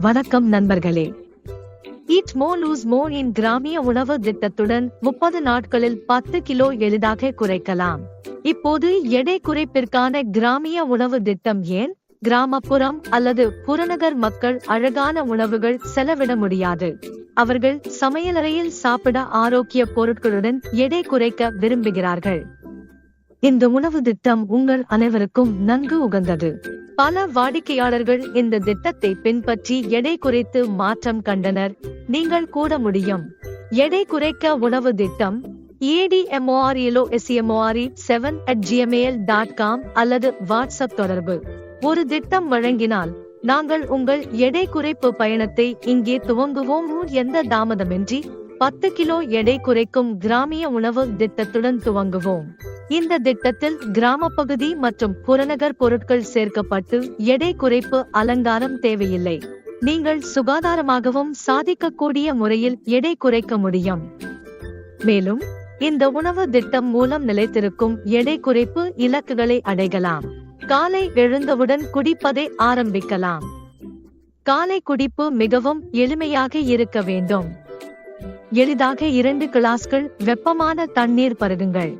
வணக்கம் நண்பர்களே. ஈட் மோர் லூஸ் மோர் இன் கிராமிய உணவு திட்டத்துடன் 30 நாட்களில் 10 கிலோ எளிதாக குறைக்கலாம். இப்போது எடை குறைப்பிற்கான கிராமிய உணவு திட்டம் ஏன்? கிராமப்புறம் அல்லது புறநகர் மக்கள் அழகான உணவுகள் செலவிட முடியாது. அவர்கள் சமையலறையில் சாப்பிட ஆரோக்கிய பொருட்களுடன் எடை குறைக்க விரும்புகிறார்கள். இந்த உணவு திட்டம் உங்கள் அனைவருக்கும் நன்கு உகந்தது. பல வாடிக்கையாளர்கள் இந்த திட்டத்தை பின்பற்றி எடை குறைத்து மாற்றம் கண்டனர். நீங்கள் கூட முடியும். எடை குறைக்க உணவு திட்டம் edmorelosmore7@gmail.com அல்லது வாட்ஸ்அப் தொடர்பு. ஒரு திட்டம் வழங்கினால் நாங்கள் உங்கள் எடை குறைப்பு பயணத்தை இங்கே துவங்குவோம். எந்த தாமதமின்றி 10 கிலோ எடை குறைக்கும் கிராமிய உணவு திட்டத்துடன் துவங்குவோம். இந்த திட்டத்தில் கிராமப்பகுதி மற்றும் புறநகர் பொருட்கள் சேர்க்கப்பட்டு எடை குறைப்பு அலங்காரம் தேவையில்லை. நீங்கள் சுகாதாரமாகவும் சாதிக்கக்கூடிய முறையில் எடை குறைக்க முடியும். மேலும் இந்த உணவு திட்டம் மூலம் நிலைத்திருக்கும் எடை குறைப்பு இலக்குகளை அடையலாம். காலை எழுந்தவுடன் குடிப்பதை ஆரம்பிக்கலாம். காலை குடிப்பு மிகவும் எளிமையாக இருக்க வேண்டும். எளிதாக 2 கிளாஸ்கள் வெப்பமான தண்ணீர் பருகுங்கள்.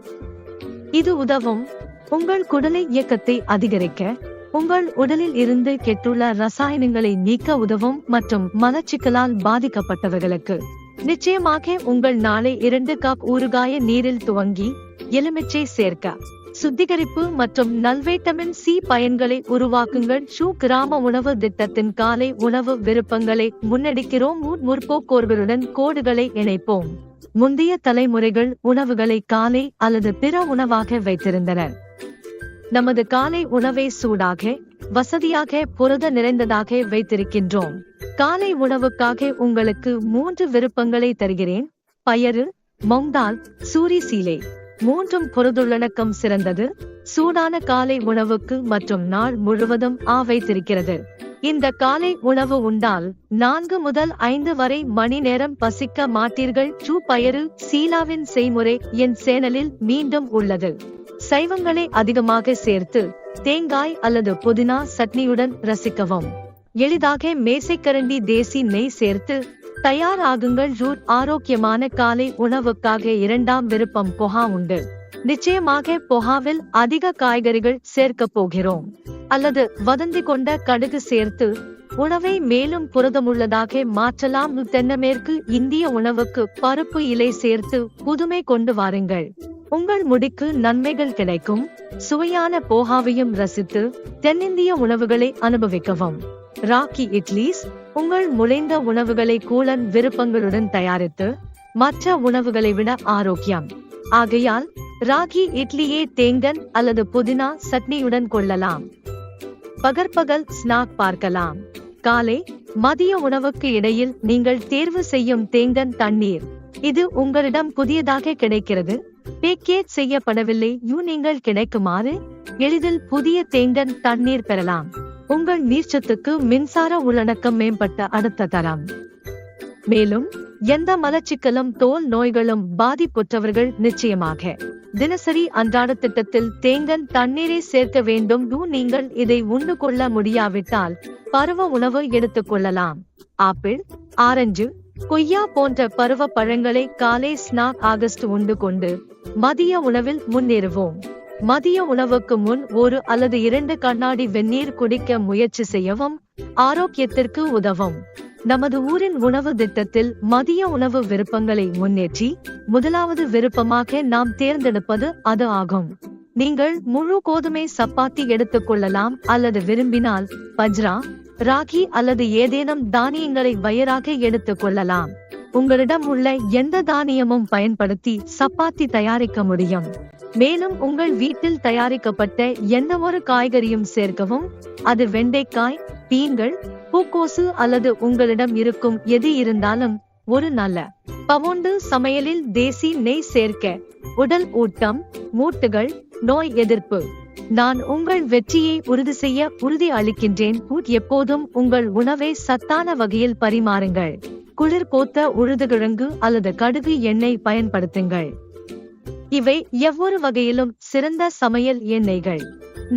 இது உதவும். உங்கள் குடலை இயக்கத்தை அதிகரிக்க, உங்கள் உடலில் இருந்து கெட்டுள்ள ரசாயனங்களை நீக்க உதவும் மற்றும் மலச்சிக்கலால் பாதிக்கப்பட்டவர்களுக்கு நிச்சயமாக உங்கள் நாளை 2 கப் ஊறுகாய நீரில் துவங்கி எலுமிச்சை சேர்க்க சுத்திகரிப்பு மற்றும் நல்வைட்டமின் சி பயன்களை உருவாக்குங்கள். கிராம உணவு திட்டத்தின் காலை உணவு விருப்பங்களை முன்னெடுக்கிறோம். முற்போக்கோர்களுடன் கோடுகளை இணைப்போம். முந்தைய தலைமுறைகள் உணவுகளை காலை அல்லது பிற உணவாக வைத்திருந்தனர். நமது காலை உணவை சூடாக, வசதியாக, புரத நிறைந்ததாக வைத்திருக்கின்றோம். காலை உணவுக்காக உங்களுக்கு 3 விருப்பங்களை தருகிறேன். பயறு, மொங்தால், சூரி சீலை. 3ம் புரதுள்ளடக்கம் சிறந்தது. சூடான காலை உணவுக்கு மற்றும் நாள் முழுவதும் வைத்திருக்கிறது. இந்த காலை உணவு உண்டால் 4 முதல் 5 வரை மணி நேரம் பசிக்க மாட்டீர்கள். பயறு சீலாவின் செய்முறை என் சேனலில் மீண்டும் உள்ளது. சைவங்களை அதிகமாக சேர்த்து தேங்காய் அல்லது புதினா சட்னியுடன் ரசிக்கவும். எளிதாக மேசைக்கரண்டி தேசி நெய் சேர்த்து தயாராகுங்கள். ஆரோக்கியமான காலை உணவுக்காக 2ஆம் விருப்பம் பொஹா உண்டு. நிச்சயமாக பொஹாவில் அதிக காய்கறிகள் சேர்க்க போகிறோம். அல்லது வதந்தி கொண்ட கடுகு சேர்த்து உணவை மேலும் புரதமுள்ளதாக மாற்றலாம். தென்மேற்கு இந்திய உணவுக்கு பருப்பு இலை சேர்த்து புதுமை கொண்டு வாருங்கள். உங்கள் முடிக்கு நன்மைகள் கிடைக்கும். சுவையான போஹாவையும் ரசித்து தென்னிந்திய உணவுகளை அனுபவிக்கவும். ராகி இட்லிஸ். உங்கள் முளைந்த உணவுகளை கூலன் விருப்பங்களுடன் தயாரித்து மற்ற உணவுகளை விட ஆரோக்கியம். ஆகையால் ராகி இட்லியே தேங்கன் அல்லது புதினா சட்னியுடன் கொள்ளலாம். பகற்பகல் ஸ்நாக் பார்க்கலாம். காலை மதிய உணவுக்கு இடையில் நீங்கள் தேர்வு செய்யும் தேங்கன் தண்ணீர். இது உங்களிடம் புதியதாக கிடைக்கிறது. பேக்கேஜ் செய்யப்படவில்லை. நீங்கள் கிடைக்குமாறு எளிதில் புதிய தேங்கன் தண்ணீர் பெறலாம். உங்கள் நீர்ச்சத்துக்கு மின்சார உள்ளடக்கம் மேம்பட்ட அடுத்த தரம். மேலும் எந்த மலச்சிக்கலும் தோல் நோய்களும் பாதிப்புற்றவர்கள் நிச்சயமாக தினசரி அன்றாட திட்டத்தில் தேங்கன் தண்ணீரை சேர்க்க வேண்டும். நீங்கள் இதை உண்டு கொள்ள முடியாவிட்டால் பருவ உணவு எடுத்துக் கொள்ளலாம். ஆப்பிள், ஆரஞ்சு, கொய்யா போன்ற பருவ பழங்களை காலை ஸ்நாக் உண்டு கொண்டு மதிய உணவில் முன்னேறுவோம். மதிய உணவுக்கு முன் 1 அல்லது 2 கண்ணாடி வெந்நீர் குடிக்க முயற்சி செய்யவும். ஆரோக்கியத்திற்கு உதவும். நமது ஊரின் உணவு திட்டத்தில் மதிய உணவு விருப்பங்களை முன்னேற்றி முதலாவது விருப்பமாக நாம் தேர்ந்தெடுப்பது அது ஆகும். நீங்கள் முழு கோதுமை சப்பாத்தி எடுத்துக் கொள்ளலாம் அல்லது விரும்பினால் பஜ்ரா, ராகி அல்லது ஏதேனும் தானியங்களை வயராக எடுத்துக் கொள்ளலாம். உங்களிடம் உள்ள எந்த தானியமும் பயன்படுத்தி சப்பாத்தி தயாரிக்க முடியும். மேலும் உங்கள் வீட்டில் தயாரிக்கப்பட்ட எந்த ஒரு காய்கறியும் சேர்க்கவும். அது வெண்டைக்காய், பீன்கள், பூக்கோசு அல்லது உங்களிடம் இருக்கும் எது இருந்தாலும். ஒரு நல்ல பவுண்டு சமையலில் தேசி நெய் சேர்க்க. உடல் ஊட்டம், மூட்டுகள், நோய் எதிர்ப்பு. நான் உங்கள் வெற்றியை உறுதி செய்ய உறுதி அளிக்கின்றேன். எப்போதும் உங்கள் உணவை சத்தான வகையில் பரிமாறுங்கள். குளிர் போத்த உழுதுகிழங்கு அல்லது கடுகு எண்ணெய் பயன்படுத்துங்கள். இவை எவ்வொரு வகையிலும் சிறந்த சமையல் எண்ணெய்கள்.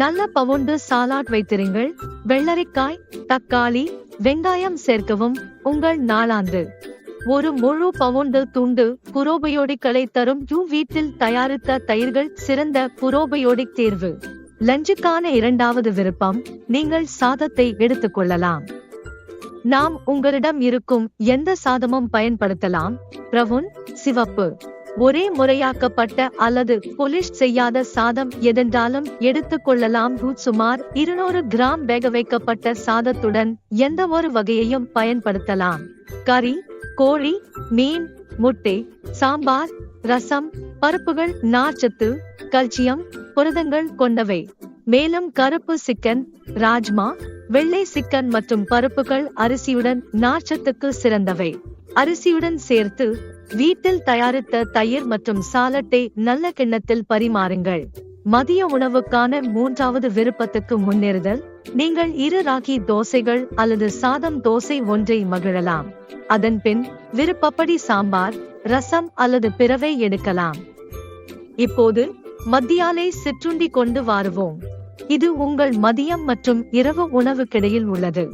நல்ல பவுண்டு சாலாட் வைத்திருங்கள். வெள்ளரிக்காய், தக்காளி, வெங்காயம் சேர்க்கவும். உங்கள் நாளாந்து ஒரு முழு பவுண்டு துண்டு புரோபயோடிக்களை தரும். வீட்டில் தயாரித்த தயிர்கள் சிறந்த புரோபயோடிக் தேர்வு. லஞ்சுக்கான இரண்டாவது விருப்பம், நீங்கள் சாதத்தை எடுத்துக்கொள்ளலாம். நாம் உங்களிடம் இருக்கும் எந்த சாதமும் பயன்படுத்தலாம். பிரவுன், சிவப்பு, ஒரே முறையாக்கப்பட்ட அல்லது பொலிஷ் செய்யாத சாதம் எதென்றாலும் எடுத்துக்கொள்ளலாம். சுமார் 200 கிராம் வேக வைக்கப்பட்ட சாதத்துடன் எந்த ஒரு வகையையும் பயன்படுத்தலாம். கறி, கோழி, மீன், முட்டை, சாம்பார், ரசம், பருப்புகள் நார்ச்சத்து, கல்சியம், புரதங்கள் கொண்டவை. மேலும் கருப்பு சிக்கன், ராஜ்மா, வெள்ளை சிக்கன் மற்றும் பருப்புகள் அரிசியுடன் நார்ச்சத்துக்கு சிறந்தவை. அரிசியுடன் சேர்த்து வீட்டில் தயாரித்த தயிர் மற்றும் சாலட்டை நல்ல கிண்ணத்தில் பரிமாறுங்கள். மதிய உணவுக்கான மூன்றாவது விருப்பத்துக்கு முன்னேறுதல். நீங்கள் 2 ராகி தோசைகள் அல்லது சாதம் தோசை ஒன்றை மகிழலாம். அதன் பின் விருப்பப்படி சாம்பார், ரசம் அல்லது பிறவை எடுக்கலாம். இப்போது மத்தியாலை சிற்றுண்டி கொண்டு வாருவோம். இது உங்கள் மதியம் மற்றும் இரவு உணவுக்கிடையில் உள்ளது.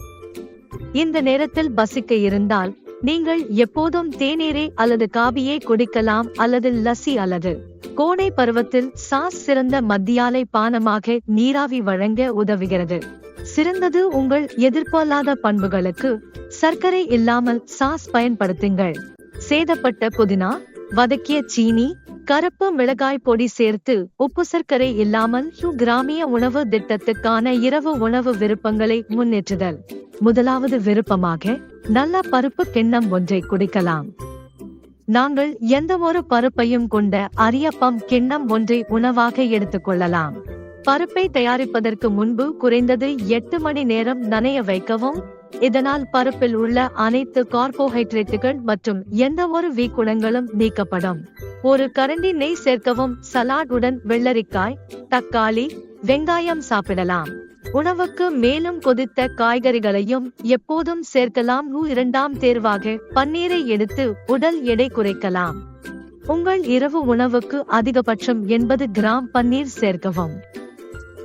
இந்த நேரத்தில் பசிக்க இருந்தால் நீங்கள் எப்போதும் தேநீரை அல்லது காபியை குடிக்கலாம் அல்லது லஸ்ஸி அல்லது கோடை பருவத்தில் சாஸ் சிறந்த மத்தியாலை பானமாக நீராவி வழங்க உதவுகிறது. சிறந்தது உங்கள் எதிர்பாராத பண்புகளுக்கு சர்க்கரை இல்லாமல் சாஸ் பயன்படுத்துங்கள். சேதப்பட்ட புதினா, வதக்கிய சீனி, கருப்பு மிளகாய் பொடி சேர்த்து உப்பு சர்க்கரை இல்லாமல் கிராமிய உணவு திட்டத்துக்கான இரவு உணவு விருப்பங்களை முன்னேற்றுதல். முதலாவது விருப்பமாக நல்ல பருப்பு கிண்ணம் ஒன்றை குடிக்கலாம். நாங்கள் எந்த ஒரு பருப்பையும் கொண்ட அரியப்பம் கிண்ணம் ஒன்றை உணவாக எடுத்துக்கொள்ளலாம். பருப்பை தயாரிப்பதற்கு முன்பு குறைந்தது 8 மணி நேரம் நனைய வைக்கவும். இதனால் பருப்பில் உள்ள அனைத்து கார்போஹைட்ரேட்டுகள் மற்றும் எந்த ஒரு வீக்குணங்களும் நீக்கப்படும். ஒரு கரண்டி நெய் சேர்க்கவும். சலாட் உடன் வெள்ளரிக்காய், தக்காளி, வெங்காயம் சாப்பிடலாம். உணவுக்கு மேலும் கொதித்த காய்கறிகளையும் எப்போதும் சேர்க்கலாம். இரண்டாம் தேர்வாக பன்னீரை எடுத்து உடல் எடை குறைக்கலாம். உங்கள் இரவு உணவுக்கு அதிகபட்சம் 80 கிராம் பன்னீர் சேர்க்கவும்.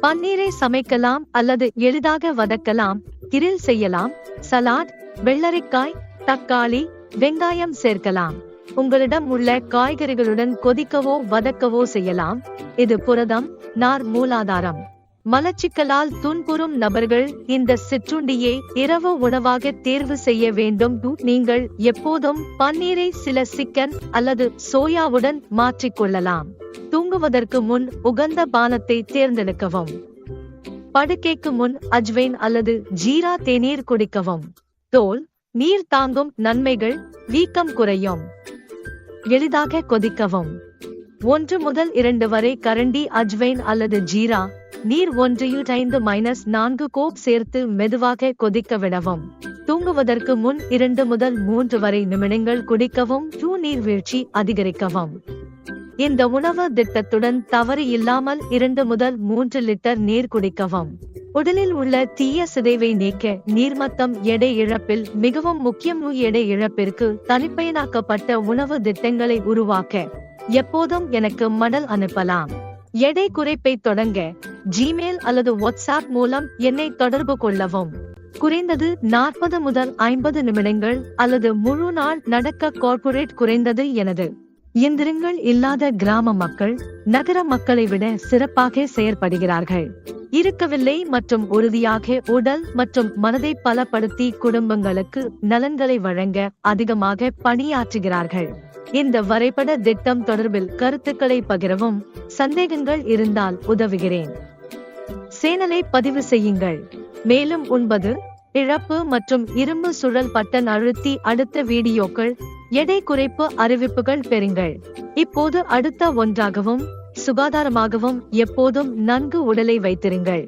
பன்னீரை சமைக்கலாம் அல்லது எளிதாக வதக்கலாம். கிரில் செய்யலாம். சலாட், வெள்ளரிக்காய், தக்காளி, வெங்காயம் சேர்க்கலாம். உங்களிடம் உள்ள காய்கறிகளுடன் கொதிக்கவோ வதக்கவோ செய்யலாம். இது புரதம், நார் மூலாதாரம். மலச்சிக்கலால் துன்புறும் நபர்கள் இந்த சிற்றுண்டியை இரவு உணவாக தேர்வு செய்ய வேண்டும். நீங்கள் எப்போதும் பன்னீரை சில சிக்கன் அல்லது சோயாவுடன் மாற்றிக்கொள்ளலாம். தூங்குவதற்கு முன் உகந்த பானத்தை தேர்ந்தெடுக்கவும். படுக்கைக்கு முன் அஜ்வைன் அல்லது ஜீரா தேநீர் குடிக்கவும். தோல், நீர் தாங்கும் நன்மைகள். வீக்கம் குறையும். எளிதாக கொதிக்கவும். 1 முதல் 2 வரை கரண்டி அஜ்வைன் அல்லது ஜீரா நீர் 1-4 கோப் சேர்த்து மெதுவாக கொதிக்க விடவும். தூங்குவதற்கு முன் 2 முதல் 3 வரை நிமிடங்கள் குடிக்கவும். நீர்வீழ்ச்சி அதிகரிக்கவும். இந்த உணவு திட்டத்துடன் தவறு இல்லாமல் 2 முதல் 3 லிட்டர் நீர் குடிக்கவும். உடலில் உள்ள தீய சிதைவை நீக்க நீர்மத்தம் எடை இழப்பில் மிகவும் முக்கியம். எடை இழப்பிற்கு தனிப்பயனாக்கப்பட்ட உணவு திட்டங்களை உருவாக்க எப்போதும் எனக்கு மடல் அனுப்பலாம். எடை குறைப்பை தொடங்க ஜிமெயில் அல்லது வாட்ஸ்ஆப் மூலம் என்னை தொடர்பு கொள்ளவும். குறைந்தது 40 முதல் 50 நிமிடங்கள் அல்லது முழு நாள் நடக்க கார்ப்பரேட் குறைந்தது. எனது இயந்திரங்கள் இல்லாத கிராம மக்கள் நகர மக்களை விட சிறப்பாக செயற்படுகிறார்கள். இருக்கவில்லை மற்றும் உறுதியாக உடல் மற்றும் மனதை பலப்படுத்தி குடும்பங்களுக்கு நலன்களை வழங்க அதிகமாக பணியாற்றுகிறார்கள். இந்த வரைபட திட்டம் தொடர்பில் கருத்துக்களை பகிரவும். சந்தேகங்கள் இருந்தால் உதவுகிறேன். சேனலை பதிவு செய்யுங்கள். மேலும் உண்பது, இழப்பு மற்றும் இரும்பு சுழல் பட்டன் அழுத்தி அடுத்த வீடியோக்கள், எடை குறைப்பு அறிவிப்புகள் பெறுங்கள். இப்போது அடுத்த ஒன்றாகவும் சுகாதாரமாகவும் எப்போதும் நன்கு உடலை வைத்திருங்கள்.